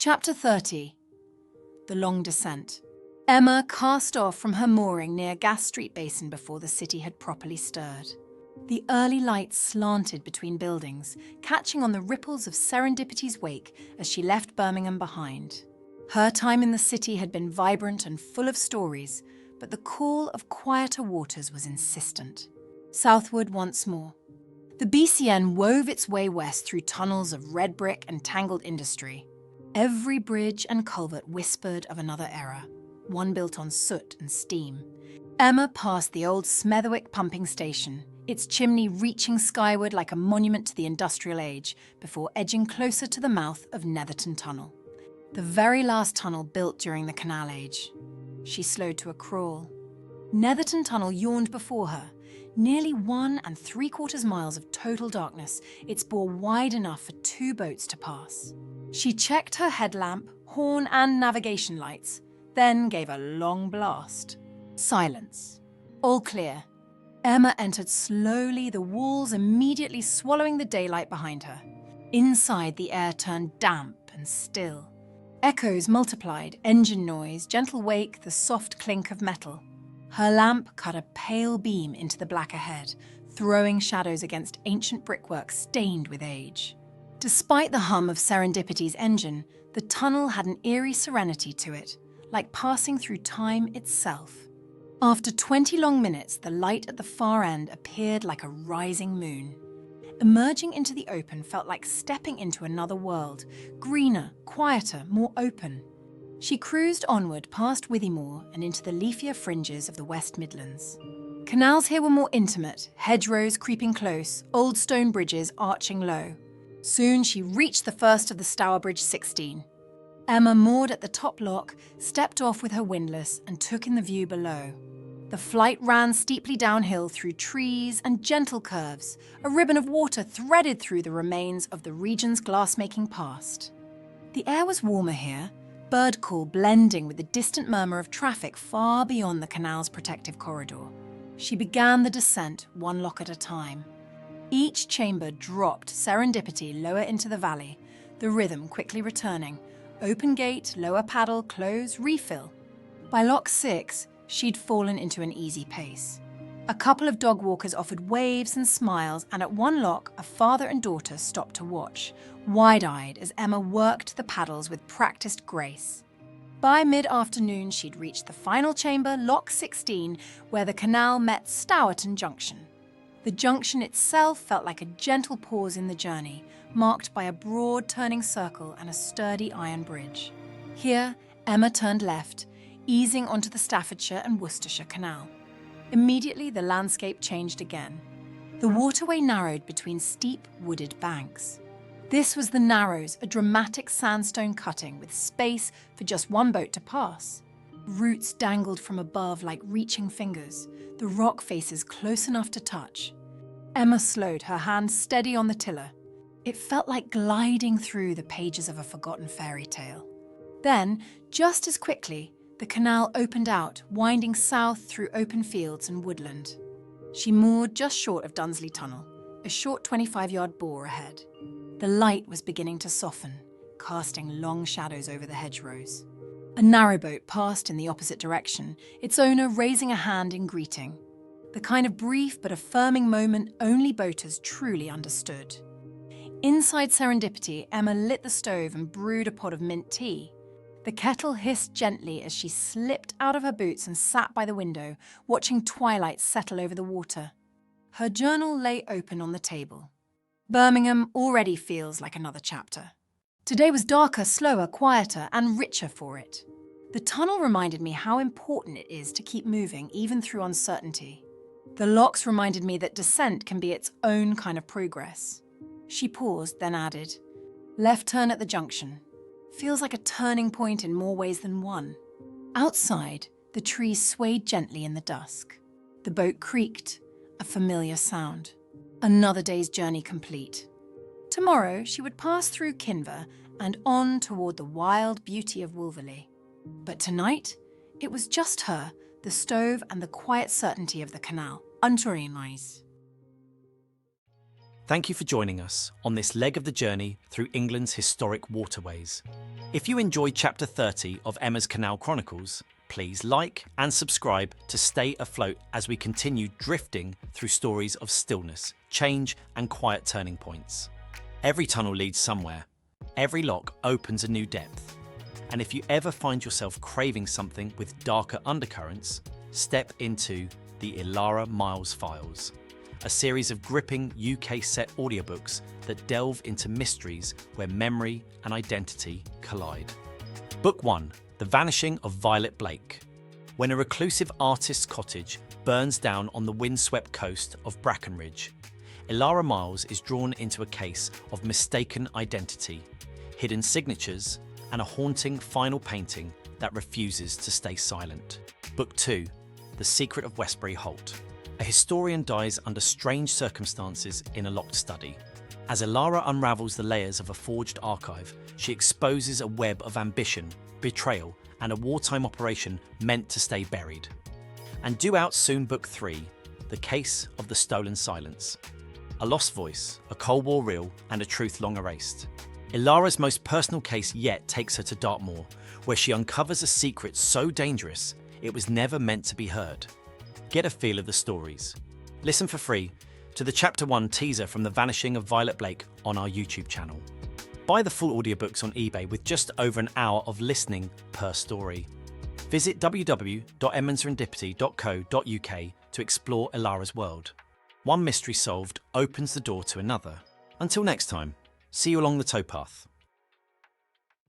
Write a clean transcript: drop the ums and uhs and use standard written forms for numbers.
Chapter 30. The Long Descent. Emma cast off from her mooring near Gas Street Basin before the city had properly stirred. The early light slanted between buildings, catching on the ripples of Serendipity's wake as she left Birmingham behind. Her time in the city had been vibrant and full of stories, but the call of quieter waters was insistent. Southward once more. The BCN wove its way west through tunnels of red brick and tangled industry. Every bridge and culvert whispered of another era, one built on soot and steam. Emma passed the old Smethwick pumping station, its chimney reaching skyward like a monument to the industrial age, before edging closer to the mouth of Netherton Tunnel, the very last tunnel built during the Canal age. She slowed to a crawl. Netherton Tunnel yawned before her, nearly 1 3/4 miles of total darkness, its bore wide enough for 2 boats to pass. She checked her headlamp, horn and navigation lights, then gave a long blast. Silence. All clear. Emma entered slowly, the walls immediately swallowing the daylight behind her. Inside, the air turned damp and still. Echoes multiplied, engine noise, gentle wake, the soft clink of metal. Her lamp cut a pale beam into the black ahead, throwing shadows against ancient brickwork stained with age. Despite the hum of Serendipity's engine, the tunnel had an eerie serenity to it, like passing through time itself. After 20 long minutes, the light at the far end appeared like a rising moon. Emerging into the open felt like stepping into another world, greener, quieter, more open. She cruised onward past Withymoor and into the leafier fringes of the West Midlands. Canals here were more intimate, hedgerows creeping close, old stone bridges arching low. Soon she reached the first of the Stourbridge 16. Emma moored at the top lock, stepped off with her windlass and took in the view below. The flight ran steeply downhill through trees and gentle curves, a ribbon of water threaded through the remains of the region's glassmaking past. The air was warmer here, bird call blending with the distant murmur of traffic far beyond the canal's protective corridor. She began the descent, 1 lock at a time. Each chamber dropped Serendipity lower into the valley, the rhythm quickly returning. Open gate, lower paddle, close, refill. By lock 6, she'd fallen into an easy pace. A couple of dog walkers offered waves and smiles, and at one lock, a father and daughter stopped to watch, wide-eyed as Emma worked the paddles with practiced grace. By mid-afternoon, she'd reached the final chamber, lock 16, where the canal met Stourton Junction. The junction itself felt like a gentle pause in the journey, marked by a broad turning circle and a sturdy iron bridge. Here, Emma turned left, easing onto the Staffordshire and Worcestershire Canal. Immediately, the landscape changed again. The waterway narrowed between steep, wooded banks. This was the Narrows, a dramatic sandstone cutting with space for just 1 boat to pass. Roots dangled from above like reaching fingers, the rock faces close enough to touch. Emma slowed, her hand steady on the tiller. It felt like gliding through the pages of a forgotten fairy tale. Then, just as quickly, the canal opened out, winding south through open fields and woodland. She moored just short of Dunsley Tunnel, a short 25-yard bore ahead. The light was beginning to soften, casting long shadows over the hedgerows. A narrowboat passed in the opposite direction, its owner raising a hand in greeting. The kind of brief but affirming moment only boaters truly understood. Inside Serendipity, Emma lit the stove and brewed a pot of mint tea. The kettle hissed gently as she slipped out of her boots and sat by the window, watching twilight settle over the water. Her journal lay open on the table. Birmingham already feels like another chapter. Today was darker, slower, quieter, and richer for it. The tunnel reminded me how important it is to keep moving, even through uncertainty. The locks reminded me that descent can be its own kind of progress. She paused, then added, "Left turn at the junction. Feels like a turning point in more ways than one." Outside, the trees swayed gently in the dusk. The boat creaked, a familiar sound. Another day's journey complete. Tomorrow, she would pass through Kinver and on toward the wild beauty of Wolverley. But tonight, it was just her, the stove, and the quiet certainty of the canal. Unturing noise. Thank you for joining us on this leg of the journey through England's historic waterways. If you enjoyed Chapter 30 of Emma's Canal Chronicles, please like and subscribe to stay afloat as we continue drifting through stories of stillness, change and quiet turning points. Every tunnel leads somewhere. Every lock opens a new depth. And if you ever find yourself craving something with darker undercurrents, step into the Elara Myles Files, a series of gripping UK-set audiobooks that delve into mysteries where memory and identity collide. Book 1, The Vanishing of Violet Blake. When a reclusive artist's cottage burns down on the windswept coast of Brackenridge, Elara Myles is drawn into a case of mistaken identity, hidden signatures, and a haunting final painting that refuses to stay silent. Book 2, The Secret of Westbury Holt. A historian dies under strange circumstances in a locked study. As Elara unravels the layers of a forged archive, she exposes a web of ambition, betrayal, and a wartime operation meant to stay buried. And due out soon Book 3, The Case of the Stolen Silence. A lost voice, a Cold War reel, and a truth long erased. Elara's most personal case yet takes her to Dartmoor, where she uncovers a secret so dangerous it was never meant to be heard. Get a feel of the stories. Listen for free to the Chapter 1 teaser from The Vanishing of Violet Blake on our YouTube channel. Buy the full audiobooks on eBay with just over an hour of listening per story. Visit www.emmaserendipity.co.uk to explore Elara's world. One mystery solved opens the door to another. Until next time, see you along the towpath.